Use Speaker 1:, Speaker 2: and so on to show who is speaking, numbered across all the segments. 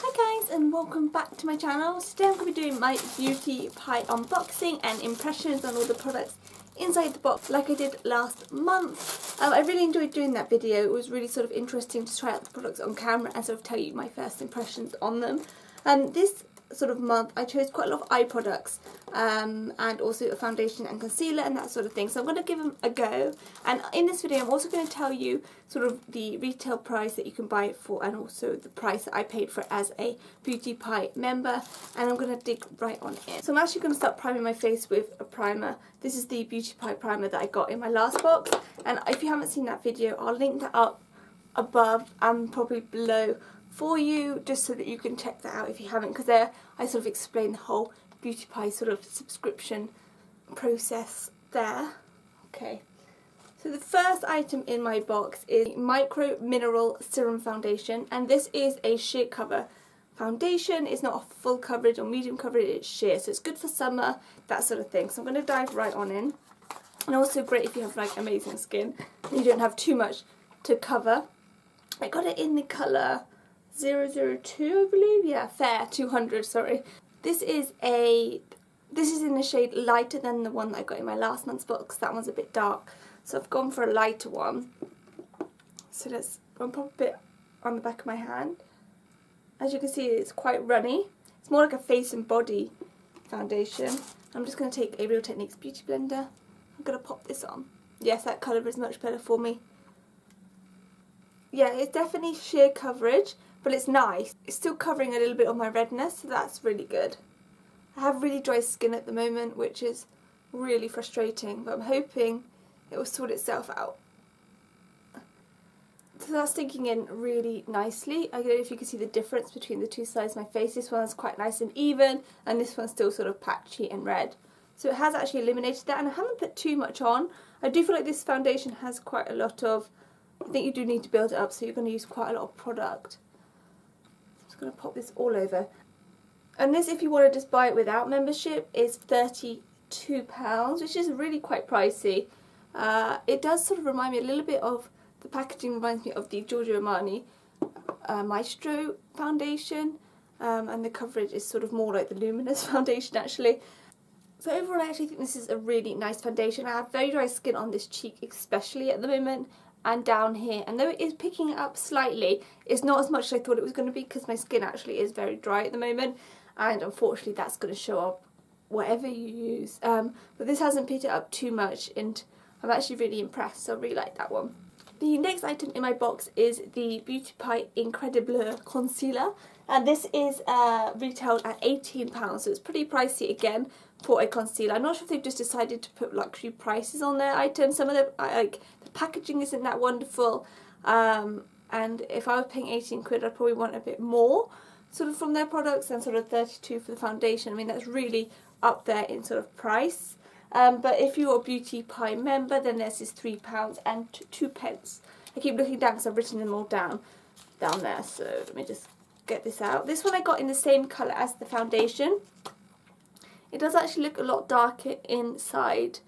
Speaker 1: Hi guys, and welcome back to my channel. So today I'm going to be doing my beauty pie unboxing and impressions on all the products inside the box like I did last month. I really enjoyed doing that video. It was really sort of interesting to try out the products on camera and sort of tell you my first impressions on them. This sort of month I chose quite a lot of eye products and also a foundation and concealer and that sort of thing, so I'm going to give them a go. And in this video I'm also going to tell you sort of the retail price that you can buy it for and also the price that I paid for it as a Beauty Pie member, and I'm going to dig right on in. So I'm actually going to start priming my face with a primer. This is the Beauty Pie primer that I got in my last box, and if you haven't seen that video I'll link that up above and probably below for you, just so that you can check that out if you haven't, because there I sort of explain the whole Beauty Pie sort of subscription process there. Okay, so the first item in my box is Micro Mineral Serum Foundation, and this is a sheer cover foundation. It's not a full coverage or medium coverage, it's sheer, so it's good for summer, that sort of thing. So I'm going to dive right on in, and also great if you have like amazing skin and you don't have too much to cover. I got it in the colour 002, I believe, yeah, Fair 200, sorry. This is in a shade lighter than the one that I got in my last month's box. That one's a bit dark, so I've gone for a lighter one. So let's pop a bit on the back of my hand. As you can see, it's quite runny. It's more like a face and body foundation. I'm just going to take a Real Techniques Beauty Blender. I'm going to pop this on. Yes, that colour is much better for me. Yeah, it's definitely sheer coverage, but it's nice. It's still covering a little bit of my redness, so that's really good. I have really dry skin at the moment, which is really frustrating, but I'm hoping it will sort itself out. So that's sinking in really nicely. I don't know if you can see the difference between the two sides of my face. This one's quite nice and even, and this one's still sort of patchy and red. So it has actually eliminated that, and I haven't put too much on. I do feel like this foundation has quite a lot of, I think you do need to build it up, so you're going to use quite a lot of product. I'm just going to pop this all over. And this, if you want to just buy it without membership, is £32, which is really quite pricey. It does sort of remind me a little bit of, the packaging reminds me of the Giorgio Armani Maestro foundation, and the coverage is sort of more like the Luminous foundation actually. So overall I actually think this is a really nice foundation. I have very dry skin on this cheek especially at the moment, and down here, and though it is picking it up slightly, it's not as much as I thought it was going to be, because my skin actually is very dry at the moment, and unfortunately that's going to show up whatever you use. But this hasn't picked it up too much, and I'm actually really impressed, so I really like that one. The next item in my box is the Beauty Pie Incrediblur Concealer, and this is retailed at £18, so it's pretty pricey again for a concealer. I'm not sure if they've just decided to put luxury prices on their items. Some of them, like, the packaging isn't that wonderful, and if I was paying 18 quid I'd probably want a bit more sort of from their products, and sort of 32 for the foundation. I mean, that's really up there in sort of price. But if you're a Beauty Pie member, then this is £3 and 2 pence. I keep looking down because I've written them all down there, so let me just get this out. This one I got in the same colour as the foundation. It does actually look a lot darker inside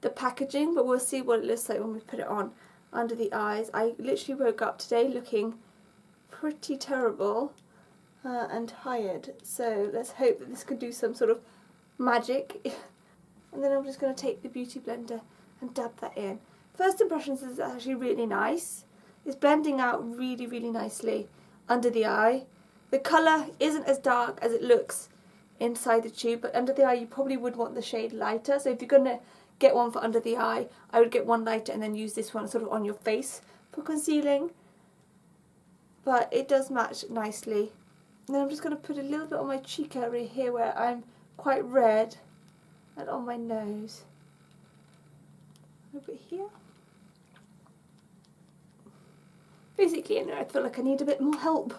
Speaker 1: the packaging, but we'll see what it looks like when we put it on under the eyes. I literally woke up today looking pretty terrible and tired, so let's hope that this can do some sort of magic. And then I'm just going to take the Beauty Blender and dab that in. First impressions is actually really nice. It's blending out really, really nicely under the eye. The colour isn't as dark as it looks inside the tube, but under the eye you probably would want the shade lighter. So if you're going to get one for under the eye, I would get one lighter and then use this one sort of on your face for concealing. But it does match nicely. And then I'm just going to put a little bit on my cheek area here where I'm quite red, and on my nose. A little bit here. Basically, I feel like I need a bit more help.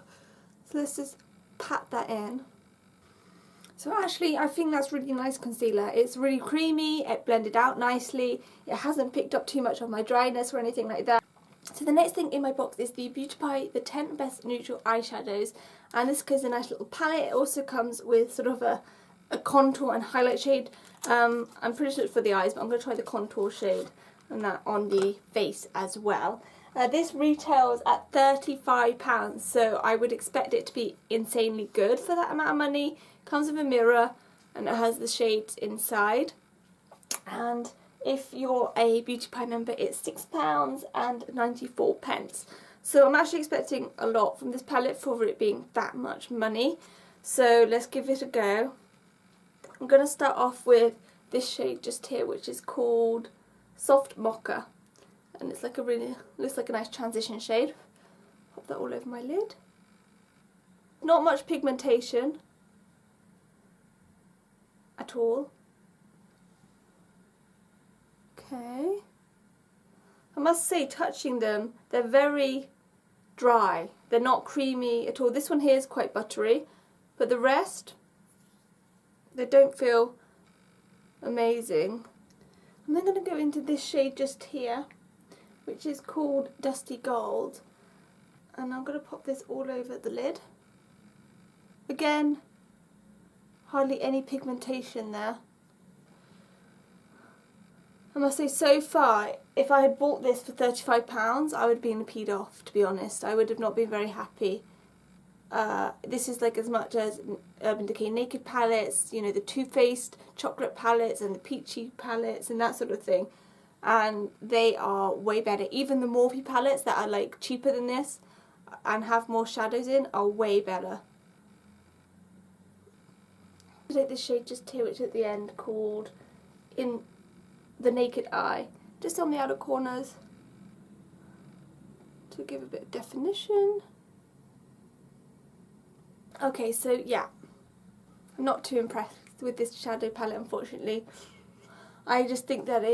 Speaker 1: So let's just pat that in. So actually, I think that's really nice concealer. It's really creamy, it blended out nicely, it hasn't picked up too much of my dryness or anything like that. So the next thing in my box is the Beauty Pie, the 10 Best Neutral Eyeshadows, and this comes in a nice little palette. It also comes with sort of a contour and highlight shade. I'm pretty sure it's for the eyes, but I'm going to try the contour shade and that on the face as well. This retails at £35, so I would expect it to be insanely good for that amount of money. Comes with a mirror and it has the shades inside. And if you're a Beauty Pie member, it's £6.94. So I'm actually expecting a lot from this palette for it being that much money. So let's give it a go. I'm going to start off with this shade just here, which is called Soft Maca. And it's like a really, looks like a nice transition shade. Pop that all over my lid. Not much pigmentation at all. Okay. I must say, touching them, they're very dry. They're not creamy at all. This one here is quite buttery, but the rest, they don't feel amazing. I'm then going to go into this shade just here, which is called Dusty Gold, and I'm going to pop this all over the lid. Again, hardly any pigmentation there. I must say, so far, if I had bought this for £35, I would have been peed off, to be honest. I would have not been very happy. This is like as much as Urban Decay Naked palettes, you know, the Too Faced chocolate palettes and the peachy palettes and that sort of thing. And they are way better. Even the Morphe palettes that are like cheaper than this and have more shadows in are way better. I take this shade just here, which is at the end, called In the Naked Eye, just on the outer corners to give a bit of definition. Okay, so yeah, I'm not too impressed with this shadow palette, unfortunately. I just think that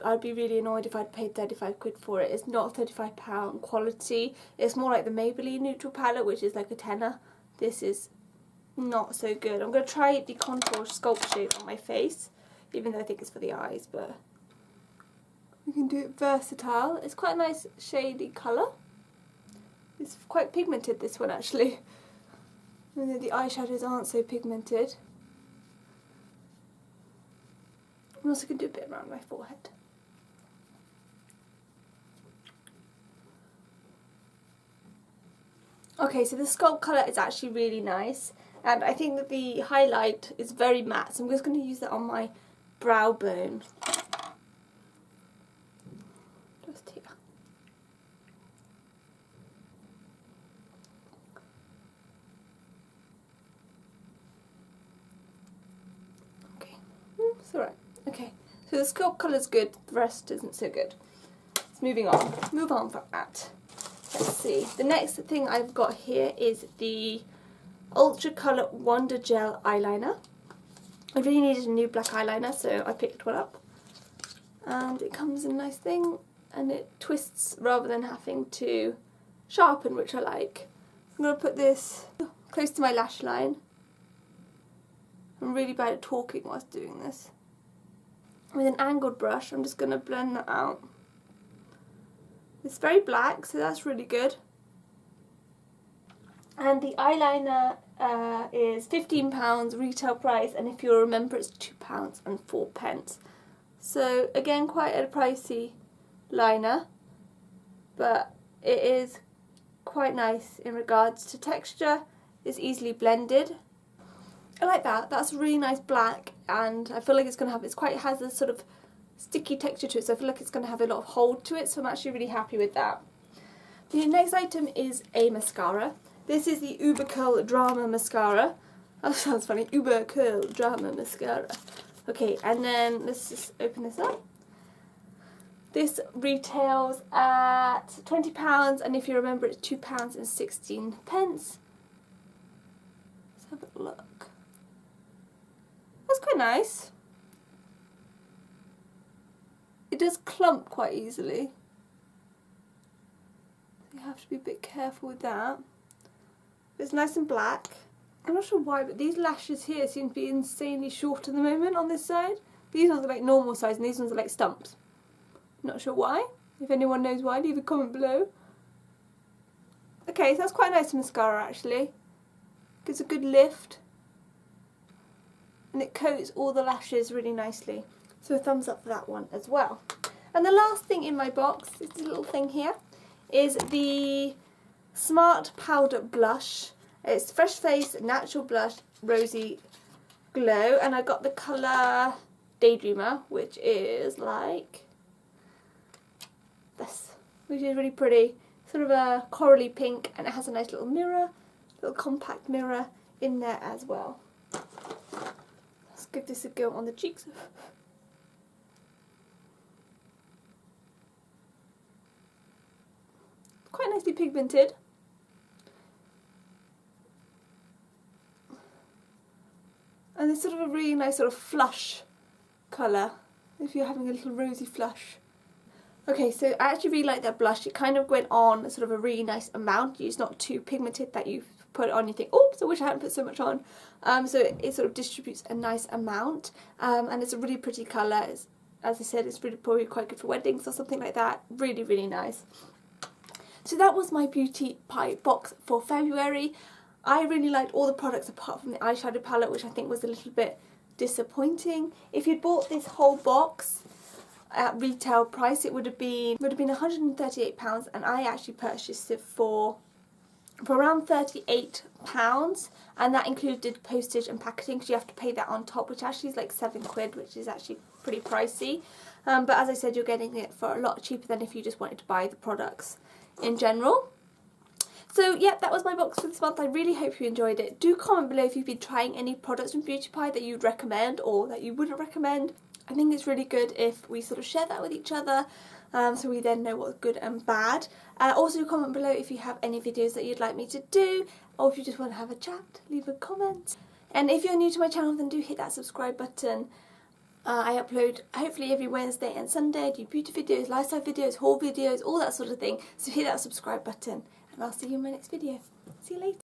Speaker 1: I'd be really annoyed if I'd paid 35 quid for it. It's not £35 quality. It's more like the Maybelline neutral palette, which is like a tenner. This is not so good. I'm going to try the contour sculpt shade on my face, even though I think it's for the eyes, but we can do it versatile. It's quite a nice shady colour. It's quite pigmented, this one, actually. And then the eyeshadows aren't so pigmented. I'm also going to do a bit around my forehead. Okay, so the sculpt colour is actually really nice, and I think that the highlight is very matte, so I'm just going to use that on my brow bone. Just here. Okay, it's alright. Okay, so the sculpt colour is good, the rest isn't so good. Let's move on from that. Let's see, the next thing I've got here is the Ultra Colour Wondergel eyeliner. I really needed a new black eyeliner, so I picked one up. And it comes in a nice thing, and it twists rather than having to sharpen, which I like. I'm going to put this close to my lash line. I'm really bad at talking whilst doing this. With an angled brush, I'm just going to blend that out. It's very black, so that's really good. And the eyeliner is £15 retail price, and if you'll remember, it's £2.04. So again, quite a pricey liner, but it is quite nice in regards to texture. It's easily blended. I like that. That's a really nice black, and I feel like it's going to have, it has a sort of sticky texture to it, so I feel like it's going to have a lot of hold to it, so I'm actually really happy with that. The next item is a mascara. This is the Uber Curl Drama Mascara. That sounds funny. Uber Curl Drama Mascara. Okay, and then let's just open this up. This retails at £20, and if you remember, it's £2.16. Let's have a look. That's quite nice. It does clump quite easily. You have to be a bit careful with that. It's nice and black. I'm not sure why, but these lashes here seem to be insanely short at the moment on this side. These ones are like normal size and these ones are like stumps. Not sure why. If anyone knows why, leave a comment below. Okay, so that's quite a nice mascara actually. Gives a good lift. And it coats all the lashes really nicely. So a thumbs up for that one as well. And the last thing in my box is this little thing here. is the Smart Powder Blush. It's Fresh Face Natural Blush Rosy Glow, and I got the colour Daydreamer, which is like this, which is really pretty. Sort of a corally pink, and it has a nice little mirror, little compact mirror in there as well. Let's give this a go on the cheeks. Quite nicely pigmented. And it's sort of a really nice sort of flush colour, if you're having a little rosy flush. Okay, so I actually really like that blush. It kind of went on sort of a really nice amount. It's not too pigmented that you put it on and you think, oops, I wish I hadn't put so much on. So it sort of distributes a nice amount, and it's a really pretty colour. As I said, it's really probably quite good for weddings or something like that. Really, really nice. So that was my beauty pie box for February. I really liked all the products apart from the eyeshadow palette, which I think was a little bit disappointing. If you'd bought this whole box at retail price, it would have been £138, and I actually purchased it for around £38, and that included postage and packaging, because you have to pay that on top, which actually is like £7, which is actually pretty pricey. But as I said, you're getting it for a lot cheaper than if you just wanted to buy the products in general. So yeah, that was my box for this month. I really hope you enjoyed it. Do comment below if you've been trying any products from Beauty Pie that you'd recommend or that you wouldn't recommend. I think it's really good if we sort of share that with each other, so we then know what's good and bad. Also comment below if you have any videos that you'd like me to do, or if you just want to have a chat, leave a comment. And if you're new to my channel, then do hit that subscribe button. I upload hopefully every Wednesday and Sunday. I do beauty videos, lifestyle videos, haul videos, all that sort of thing. So hit that subscribe button, and I'll see you in my next video. See you later.